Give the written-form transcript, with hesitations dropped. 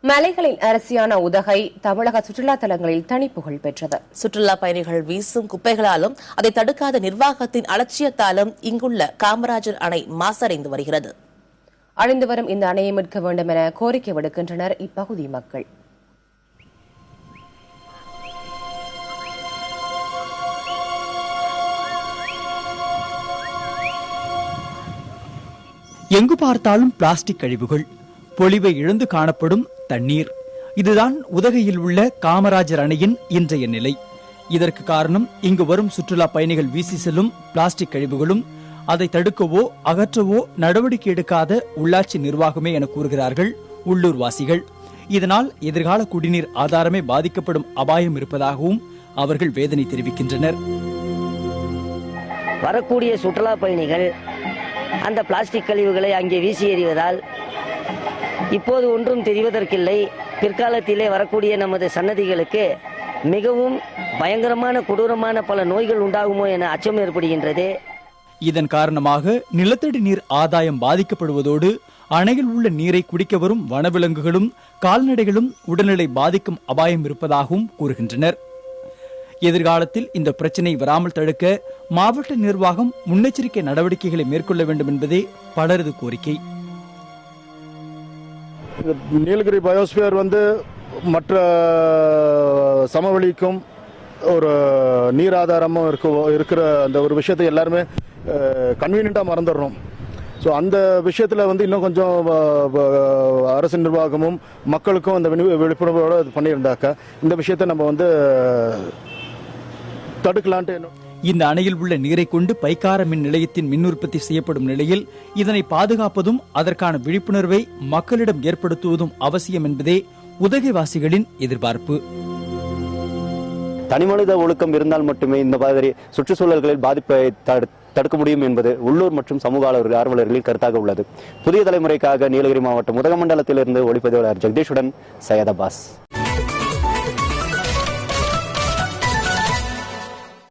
மலைகளின் அரசியான உதகை தமிழக சுற்றுலா தலங்களில் தனிப்புகழ் பெற்றது. சுற்றுலா பயணிகள் வீசும் குப்பைகளாலும் அதை தடுக்காத நிர்வாகத்தின் அலட்சியத்தாலும் இங்குள்ள காமராஜர் அணை மாசடைந்து வருகிறது. அழிந்து வரும் இந்த அணையை மீட்க வேண்டும் என கோரிக்கை விடுக்கின்றனர் இப்பகுதி மக்கள். எங்கு பார்த்தாலும் பிளாஸ்டிக் கழிவுகள், பொலிவை இழந்து காணப்படும் தண்ணீர், இதுதான் உதகையில் உள்ள காமராஜர் அணையின் இன்றைய நிலை. இதற்கு காரணம் இங்கு வரும் சுற்றுலா பயணிகள் வீசி செல்லும் பிளாஸ்டிக் கழிவுகளும் அதை தடுக்கவோ அகற்றவோ நடவடிக்கை எடுக்காத உள்ளாட்சி நிர்வாகமே என கூறுகிறார்கள் உள்ளூர் வாசிகள். இதனால் எதிர்கால குடிநீர் ஆதாரமே பாதிக்கப்படும் அபாயம் இருப்பதாகவும் அவர்கள் வேதனை தெரிவிக்கின்றனர். வரக்கூடிய சுற்றுலா பயணிகள் அந்த பிளாஸ்டிக் கழிவுகளை அங்கே வீசி எறிவதால் இப்போது ஒன்றும் தெரிவதற்கில்லை. பிற்காலத்திலே வரக்கூடிய நமது சன்னதிகளுக்கு மிகவும் பயங்கரமான கொடூரமான பல நோய்கள் உண்டாகுமோ என அச்சம் ஏற்படுகின்றது. இதன் காரணமாக நிலத்தடி நீர் ஆதாயம் பாதிக்கப்படுவதோடு அணையில் உள்ள நீரை குடிக்க வரும் வனவிலங்குகளும் கால்நடைகளும் உடல்நிலை பாதிக்கும் அபாயம் இருப்பதாகவும் கூறுகின்றனர். எதிர்காலத்தில் இந்த பிரச்சினை வராமல் தடுக்க மாவட்ட நிர்வாகம் முன்னெச்சரிக்கை நடவடிக்கைகளை மேற்கொள்ள வேண்டும் என்பதே பலரது கோரிக்கை. நீலகிரி பயோஸ்பியர் மற்ற சமவெளிக்கும் ஒரு நீர் ஆதாரமும் இருக்கிற அந்த ஒரு விஷயத்தை எல்லாருமே கன்வீனியண்டா மறந்துடுறோம். ஸோ அந்த விஷயத்தில் இன்னும் கொஞ்சம் அரசு நிர்வாகமும் மக்களுக்கும் அந்த விழிப்புணர்வோடு பண்ணியிருந்தாக்க இந்த விஷயத்தை நம்ம தடுக்கலான்ட்டு. இந்த அணையில் உள்ள நீரை கொண்டு பைக்கார மின் நிலையத்தின் மின் உற்பத்தி செய்யப்படும் நிலையில் இதனை பாதுகாப்பதும் அதற்கான விழிப்புணர்வை மக்களிடம் ஏற்படுத்துவதும் அவசியம் என்பதே உதகைவாசிகளின் எதிர்பார்ப்பு. தனிமனித ஒழுக்கம் இருந்தால் மட்டுமே இந்த மாதிரி சுற்றுச்சூழல்களில் பாதிப்பை தடுக்க முடியும் என்பது உள்ளூர் மற்றும் சமூக ஆர்வலர்களின் கருத்தாக உள்ளது. புதிய தலைமுறைக்காக நீலகிரி மாவட்டம் உதகமண்டலத்திலிருந்து ஒளிப்பதிவாளர் ஜெகதீஷுடன் சையத் அப்பாஸ்.